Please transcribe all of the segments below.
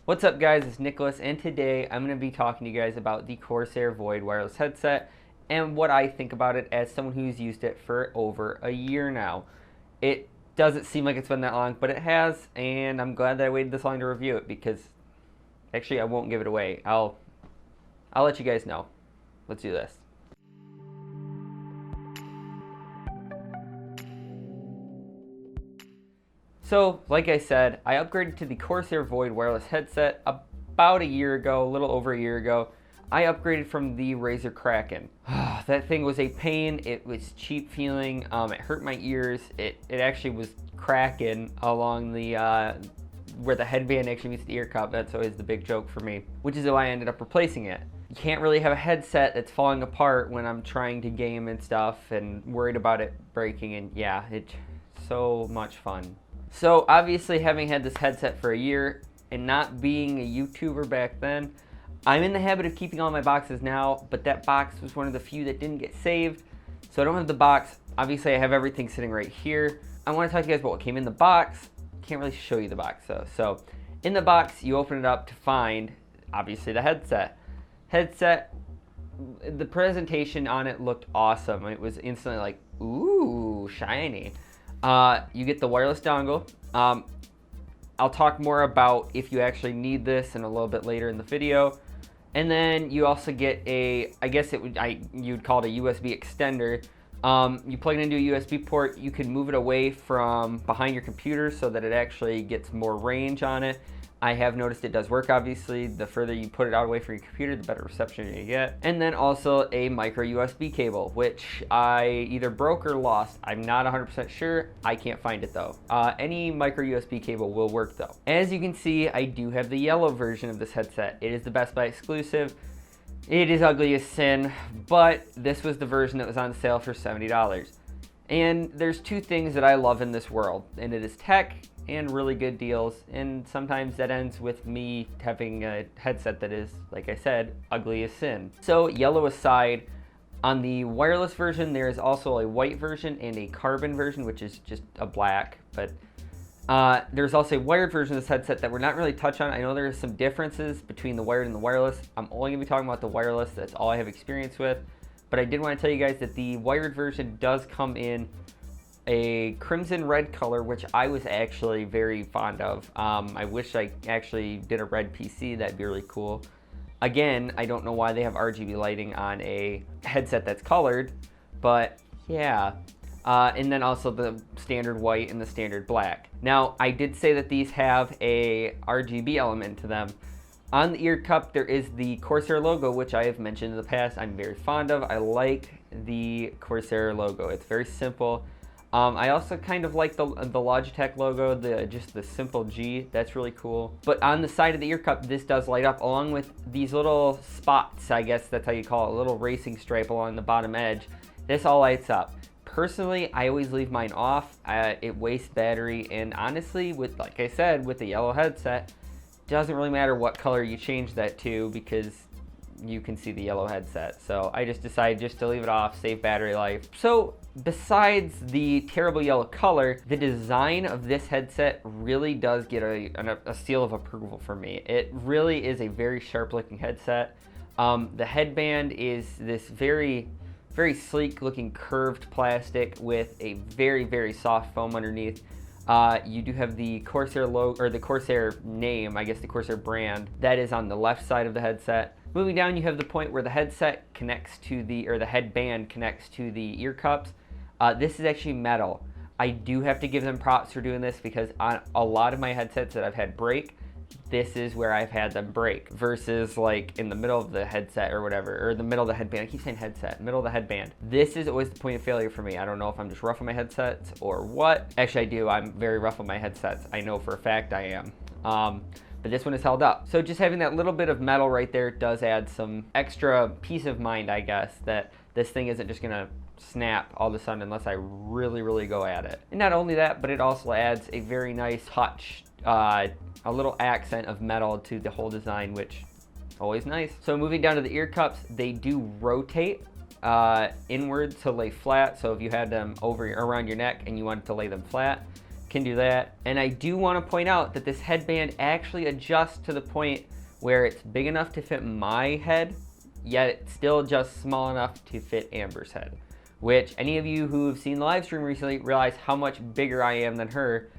What's up guys, it's Nicholas, and today I'm going to be talking to you guys about the Corsair Void wireless headset and what I think about it as someone who's used it for over a year now. It doesn't seem like it's been that long, but it has, and I'm glad that I waited this long to review it because actually I won't give it away. I'll let you guys know. Let's do this. So, like I said, I upgraded to the Corsair Void wireless headset about a year ago, a little over a year ago. I upgraded from the Razer Kraken. That thing was a pain. It was cheap feeling. It hurt my ears. It actually was cracking along the where the headband actually meets the ear cup. That's always the big joke for me, which is why I ended up replacing it. You can't really have a headset that's falling apart when I'm trying to game and stuff and worried about it breaking, and yeah, it's so much fun. So obviously, having had this headset for a year and not being a YouTuber back then, I'm in the habit of keeping all my boxes now, but that box was one of the few that didn't get saved, so I don't have the box. Obviously, I have everything sitting right here. I want to talk to you guys about what came in the box. Can't really show you the box though. So in the box, you open it up to find, obviously, the headset. The presentation on it looked awesome. It was instantly like, ooh, shiny. You get the wireless dongle. I'll talk more about if you actually need this in a little bit later in the video. And then you also get a, I guess you'd call it a USB extender. You plug it into a USB port. You can move it away from behind your computer so that it actually gets more range on it. I have noticed it does work, obviously. The further you put it out away from your computer, the better reception you get. And then also a micro USB cable, which I either broke or lost. I'm not 100% sure. I can't find it though. Any micro USB cable will work though. As you can see, I do have the yellow version of this headset. It is the Best Buy exclusive. It is ugly as sin, but this was the version that was on sale for $70. And there's two things that I love in this world, and it is tech and really good deals, and sometimes that ends with me having a headset that is, like I said, ugly as sin. So yellow aside, on the wireless version there is also a white version and a carbon version, which is just a black, but there's also a wired version of this headset that we're not really touched on. I know there are some differences between the wired and the wireless. I'm only going to be talking about the wireless. That's all I have experience with, but I did want to tell you guys that the wired version does come in a crimson red color, which I was actually very fond of. I wish I actually did a red PC. That'd be really cool. Again, I don't know why they have RGB lighting on a headset that's colored, but yeah. And then also the standard white and the standard black. Now, I did say that these have a RGB element to them. On the ear cup, there is the Corsair logo, which I have mentioned in the past. I'm very fond of. I like the Corsair logo. It's very simple. I also kind of like the Logitech logo, just the simple G. That's really cool. But on the side of the ear cup, this does light up along with these little spots, I guess that's how you call it, a little racing stripe along the bottom edge. This all lights up. Personally, I always leave mine off. It wastes battery, and honestly, like I said, with the yellow headset, doesn't really matter what color you change that to because you can see the yellow headset. So I just decided just to leave it off, save battery life. So besides the terrible yellow color, the design of this headset really does get a seal of approval for me. It really is a very sharp looking headset. The headband is this very sleek looking curved plastic with a very soft foam underneath. You do have the Corsair logo, or the Corsair name, I guess the Corsair brand, that is on the left side of the headset. Moving down, you have the point where the headset connects to the headband connects to the ear cups. This is actually metal. I do have to give them props for doing this because on a lot of my headsets that I've had break, this is where I've had them break, versus like in the middle of the headset or whatever, or the middle of the headband. I keep saying headset, middle of the headband. This is always the point of failure for me. I don't know if I'm just rough on my headsets or what. Actually, I do. I'm very rough on my headsets. I know for a fact I am. But this one is held up. So just having that little bit of metal right there does add some extra peace of mind, I guess, that this thing isn't just gonna snap all of a sudden unless I really go at it. And not only that, but it also adds a very nice touch, a little accent of metal to the whole design, which always nice. So moving down to the ear cups, they do rotate inward to lay flat. So if you had them over around your neck and you wanted to lay them flat, can do that. And I do want to point out that this headband actually adjusts to the point where it's big enough to fit my head, yet it's still just small enough to fit Amber's head. Which any of you who have seen the live stream recently realize how much bigger I am than her.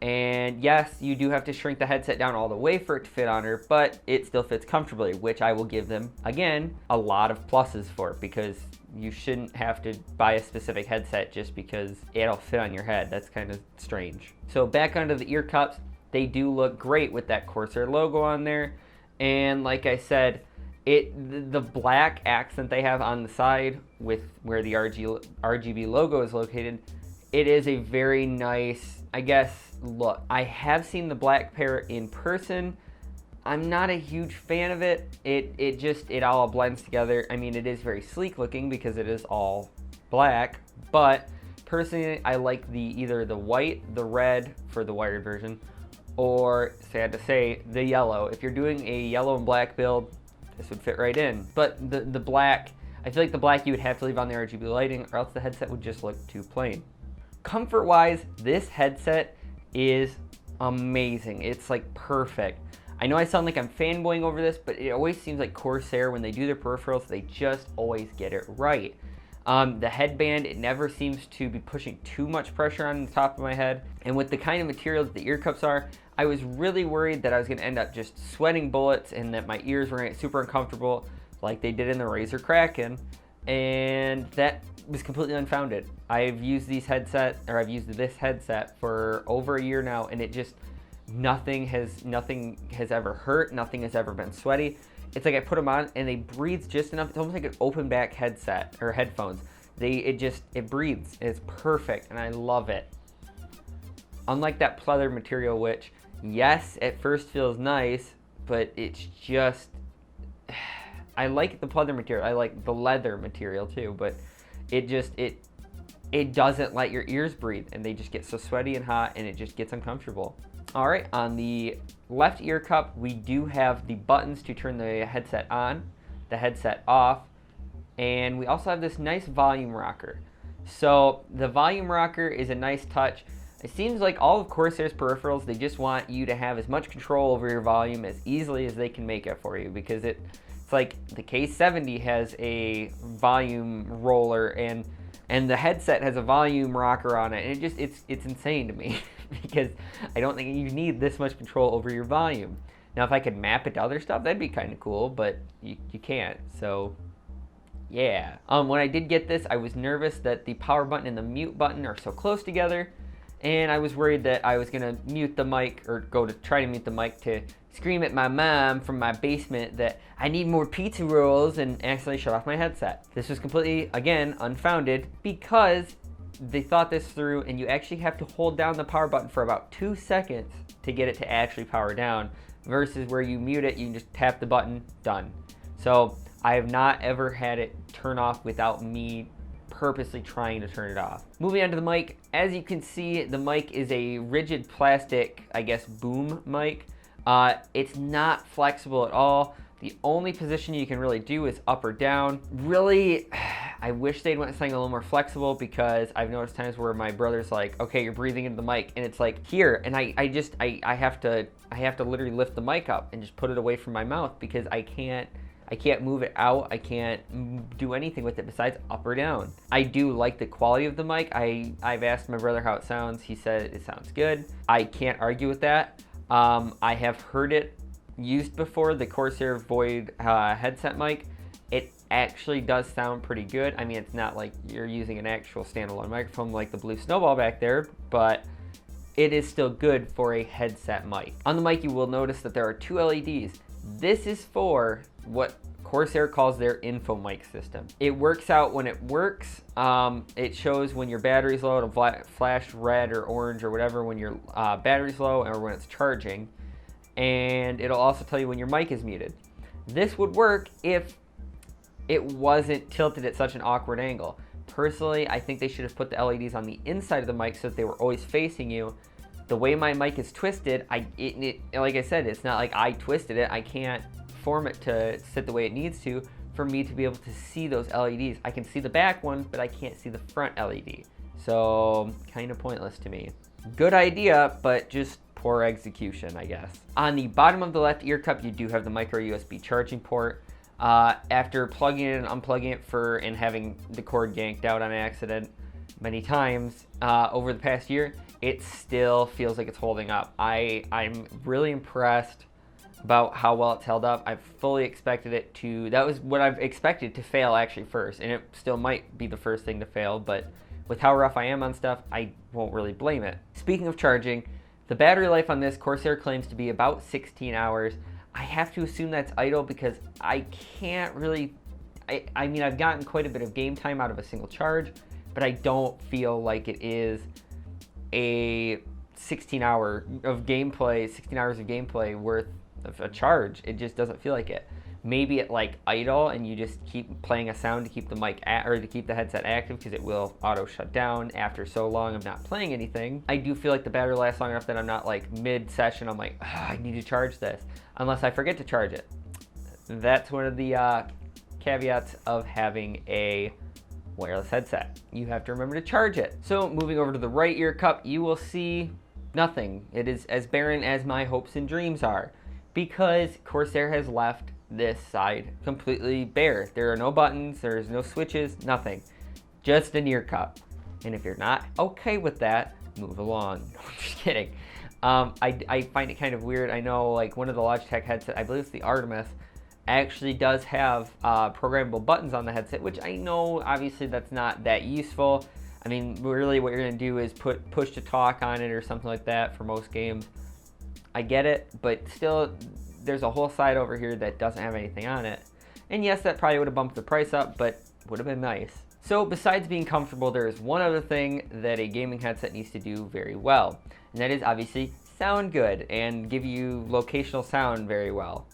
And yes, you do have to shrink the headset down all the way for it to fit on her, but it still fits comfortably, which I will give them, again, a lot of pluses for, because you shouldn't have to buy a specific headset just because it'll fit on your head. That's kind of strange. So back onto the ear cups, they do look great with that Corsair logo on there. And like I said, the black accent they have on the side with where the RGB logo is located, it is a very nice, I guess, look. I have seen the black pair in person. I'm not a huge fan of it. It all blends together. I mean, it is very sleek looking because it is all black, but personally I like either the white, the red for the wired version, or, sad to say, the yellow. If you're doing a yellow and black build, this would fit right in. But the black, I feel like the black you would have to leave on the RGB lighting, or else the headset would just look too plain. Comfort-wise, this headset is amazing. It's like perfect. I know I sound like I'm fanboying over this, but it always seems like Corsair, when they do their peripherals, they just always get it right. The headband, it never seems to be pushing too much pressure on the top of my head. And with the kind of material that the ear cups are, I was really worried that I was going to end up just sweating bullets and that my ears were going to get super uncomfortable like they did in the Razer Kraken. And that was completely unfounded. I've used this headset for over a year now, and it just, nothing has ever hurt, nothing has ever been sweaty. It's like I put them on and they breathe just enough. It's almost like an open back headset or headphones. It breathes. It's perfect and I love it. Unlike that pleather material, which, yes, at first feels nice, but it's just, I like the pleather material. I like the leather material too, but it doesn't let your ears breathe, and they just get so sweaty and hot, and it just gets uncomfortable. All right, on the left ear cup, we do have the buttons to turn the headset on, the headset off, and we also have this nice volume rocker. So the volume rocker is a nice touch. It seems like all of Corsair's peripherals, they just want you to have as much control over your volume as easily as they can make it for you, because it's like the K70 has a volume roller and the headset has a volume rocker on it, and it's insane to me because I don't think you need this much control over your volume. Now, if I could map it to other stuff, that'd be kind of cool, but you can't, so yeah. When I did get this, I was nervous that the power button and the mute button are so close together, and I was worried that I was gonna mute the mic or go to try to mute the mic to scream at my mom from my basement that I need more pizza rolls and accidentally shut off my headset. This was completely, again, unfounded because they thought this through, and you actually have to hold down the power button for about 2 seconds to get it to actually power down, versus where you mute it, you can just tap the button, done. So I have not ever had it turn off without me purposely trying to turn it off. Moving on to the mic, as you can see, the mic is a rigid plastic, I guess, boom mic. It's not flexible at all. The only position you can really do is up or down. Really, I wish they'd went something a little more flexible, because I've noticed times where my brother's like, okay, you're breathing into the mic, and it's like here, and I have to literally lift the mic up and just put it away from my mouth, because I can't move it out. I can't do anything with it besides up or down. I do like the quality of the mic. I've asked my brother how it sounds. He said it sounds good. I can't argue with that. I have heard it used before, the Corsair Void headset mic. It actually does sound pretty good. I mean, it's not like you're using an actual standalone microphone like the Blue Snowball back there, but it is still good for a headset mic. On the mic, you will notice that there are 2 LEDs. This is for what Corsair calls their info mic system. It works out when it works. It shows when your battery's low. It'll flash red or orange or whatever when your battery's low or when it's charging. And it'll also tell you when your mic is muted. This would work if it wasn't tilted at such an awkward angle. Personally, I think they should have put the LEDs on the inside of the mic so that they were always facing you. The way my mic is twisted, like I said, it's not like I twisted it. I can't form it to sit the way it needs to for me to be able to see those LEDs. I can see the back one, but I can't see the front LED. So kind of pointless to me. Good idea, but just poor execution, I guess. On the bottom of the left ear cup, you do have the micro USB charging port. After plugging it and unplugging it and having the cord yanked out on accident many times over the past year, it still feels like it's holding up. I'm really impressed about how well it's held up. I fully expected it to, that was what I've expected to fail actually first, and it still might be the first thing to fail, but with how rough I am on stuff, I won't really blame it. Speaking of charging, the battery life on this Corsair claims to be about 16 hours. I have to assume that's idle because I can't really, I mean, I've gotten quite a bit of game time out of a single charge, but I don't feel like it is a 16 hours of gameplay worth of a charge. It just doesn't feel like it. Maybe it like idle and you just keep playing a sound to keep the mic or to keep the headset active, because it will auto shut down after so long of not playing anything. I do feel like the battery lasts long enough that I'm not like mid session, I'm like, I need to charge this, unless I forget to charge it. That's one of the caveats of having a wireless headset. You have to remember to charge it. So moving over to the right ear cup, you will see nothing. It is as barren as my hopes and dreams are, because Corsair has left this side completely bare. There are no buttons, there's no switches, nothing. Just an ear cup. And if you're not okay with that, move along. No, I'm just kidding. I find it kind of weird. I know like one of the Logitech headsets, I believe it's the Artemis, actually does have programmable buttons on the headset, which I know obviously that's not that useful. I mean, really what you're gonna do is put push to talk on it or something like that for most games. I get it, but still, there's a whole side over here that doesn't have anything on it. And yes, that probably would have bumped the price up, but would have been nice. So besides being comfortable, there is one other thing that a gaming headset needs to do very well, and that is obviously sound good and give you locational sound very well.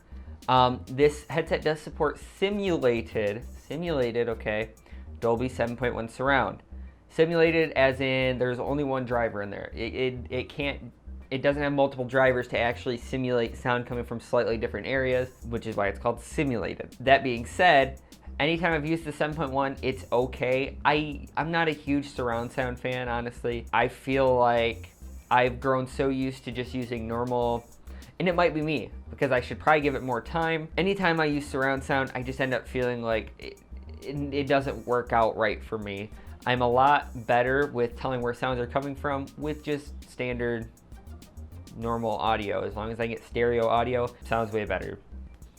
This headset does support simulated, okay, Dolby 7.1 surround. Simulated as in there's only one driver in there. It doesn't have multiple drivers to actually simulate sound coming from slightly different areas, which is why it's called simulated. That being said, anytime I've used the 7.1, it's okay. I'm not a huge surround sound fan, honestly. I feel like I've grown so used to just using normal, and it might be me, because I should probably give it more time. Anytime I use surround sound, I just end up feeling like it doesn't work out right for me. I'm a lot better with telling where sounds are coming from with just standard normal audio. As long as I get stereo audio, sounds way better,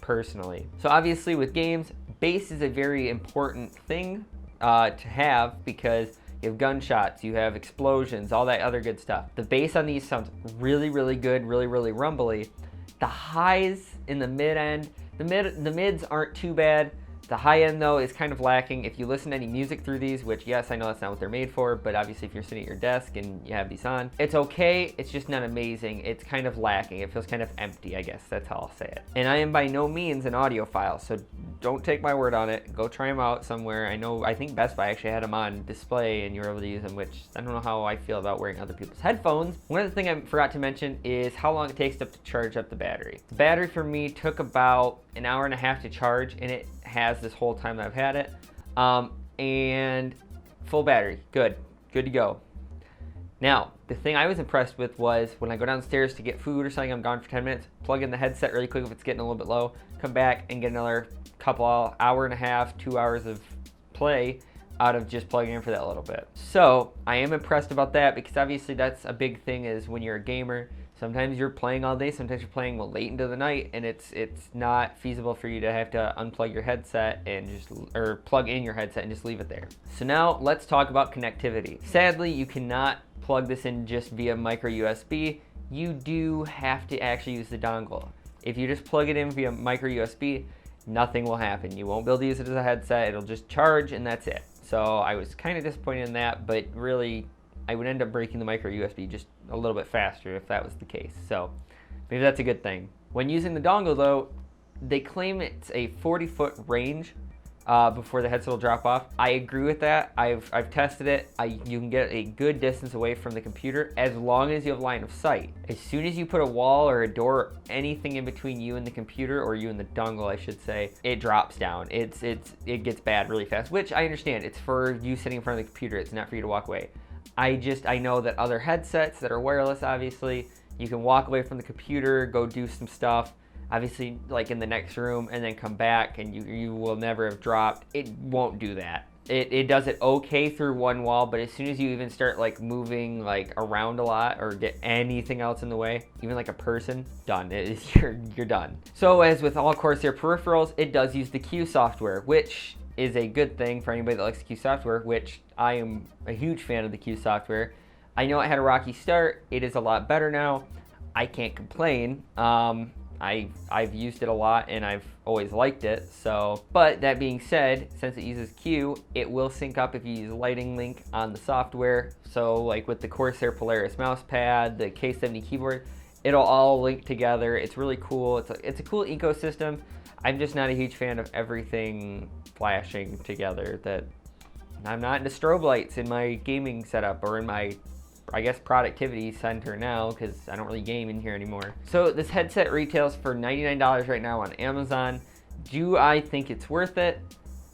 personally. So obviously with games, bass is a very important thing to have, because you have gunshots, you have explosions, all that other good stuff. The bass on these sounds really, really good, really, really rumbly. The highs in the mid end, the mids aren't too bad. The high end though is kind of lacking. If you listen to any music through these, which yes, I know that's not what they're made for, but obviously if you're sitting at your desk and you have these on, it's okay, it's just not amazing. It's kind of lacking. It feels kind of empty, I guess that's how I'll say it. And I am by no means an audiophile, so don't take my word on it. Go try them out somewhere. I think Best Buy actually had them on display and you were able to use them, which I don't know how I feel about wearing other people's headphones. One other thing I forgot to mention is how long it takes to charge up the battery. The battery for me took about an hour and a half to charge, and it has this whole time that I've had it. And full battery, good to go. Now, the thing I was impressed with was when I go downstairs to get food or something, I'm gone for 10 minutes, plug in the headset really quick if it's getting a little bit low, come back and get another hour and a half, 2 hours of play out of just plugging in for that little bit. So I am impressed about that, because obviously that's a big thing, is when you're a gamer, sometimes you're playing all day, sometimes you're playing late into the night, and it's not feasible for you to have to unplug your headset and or plug in your headset and just leave it there. So now let's talk about connectivity. Sadly, you cannot plug this in just via micro USB. You do have to actually use the dongle. If you just plug it in via micro USB, nothing will happen. You won't be able to use it as a headset. It'll just charge and that's it. So I was kind of disappointed in that, but really I would end up breaking the micro USB just a little bit faster if that was the case. So maybe that's a good thing. When using the dongle though, they claim it's a 40-foot range before the headset will drop off. I agree with that. I've tested it. You can get a good distance away from the computer as long as you have line of sight. As soon as you put a wall or a door or anything in between you and the computer, or you and the dongle I should say, it drops down. It gets bad really fast, which I understand. It's for you sitting in front of the computer. It's not for you to walk away. I know that other headsets that are wireless, obviously, you can walk away from the computer, go do some stuff, obviously like in the next room, and then come back and you will never have dropped. It won't do that. It does it okay through one wall, but as soon as you even start like moving like around a lot or get anything else in the way, even like a person, done. You're done. So as with all Corsair peripherals, it does use the Q software, which is a good thing for anybody that likes Q software, which I am a huge fan of the Q software. I know it had a rocky start. It is a lot better now. I can't complain. I've used it a lot and I've always liked it. So, but that being said, since it uses Q, it will sync up if you use Lighting Link on the software. So like with the Corsair Polaris mouse pad, the K70 keyboard, it'll all link together. It's really cool. It's a cool ecosystem. I'm just not a huge fan of everything flashing together. That I'm not into strobe lights in my gaming setup or in my, I guess, productivity center now, because I don't really game in here anymore. So this headset retails for $99 right now on Amazon. Do I think it's worth it?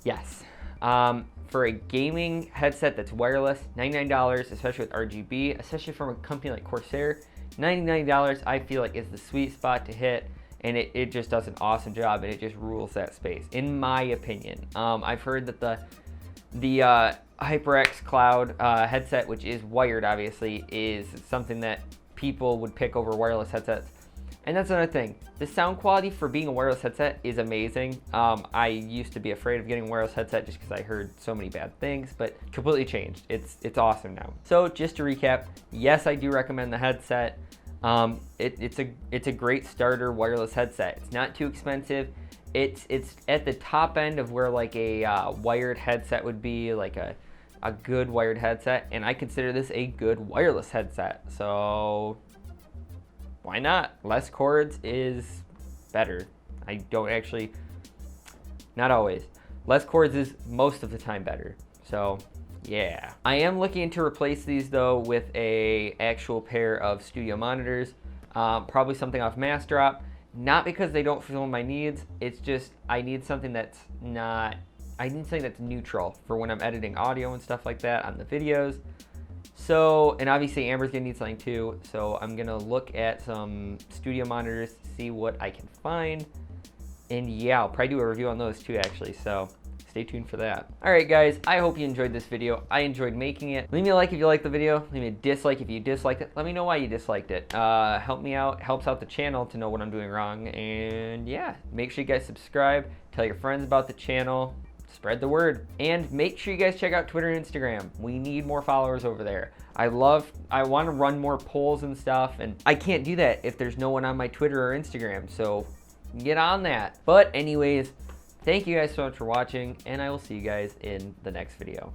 Yes. For a gaming headset that's wireless, $99, especially with RGB, especially from a company like Corsair, $99 I feel like is the sweet spot to hit, and it just does an awesome job, and it just rules that space, in my opinion. I've heard that the HyperX Cloud headset, which is wired obviously, is something that people would pick over wireless headsets. And that's another thing. The sound quality for being a wireless headset is amazing. I used to be afraid of getting a wireless headset just because I heard so many bad things, but completely changed. It's awesome now. So just to recap, yes, I do recommend the headset. It's a great starter wireless headset. It's not too expensive. It's at the top end of where like a wired headset would be, like a good wired headset, and I consider this a good wireless headset. So why not? Less cords is better. I don't actually, not always. Less cords is most of the time better. So yeah. I am looking to replace these though with a actual pair of studio monitors, probably something off Mass Drop. Not because they don't fulfill my needs, it's just I need something that's neutral for when I'm editing audio and stuff like that on the videos. So, and obviously Amber's gonna need something too, so I'm gonna look at some studio monitors to see what I can find. And yeah, I'll probably do a review on those too actually, so stay tuned for that. Alright guys, I hope you enjoyed this video. I enjoyed making it. Leave me a like if you liked the video. Leave me a dislike if you disliked it. Let me know why you disliked it. Help me out, helps out the channel to know what I'm doing wrong. And yeah, make sure you guys subscribe, tell your friends about the channel, spread the word. And make sure you guys check out Twitter and Instagram. We need more followers over there. I want to run more polls and stuff, and I can't do that if there's no one on my Twitter or Instagram, so get on that. But anyways, thank you guys so much for watching, and I will see you guys in the next video.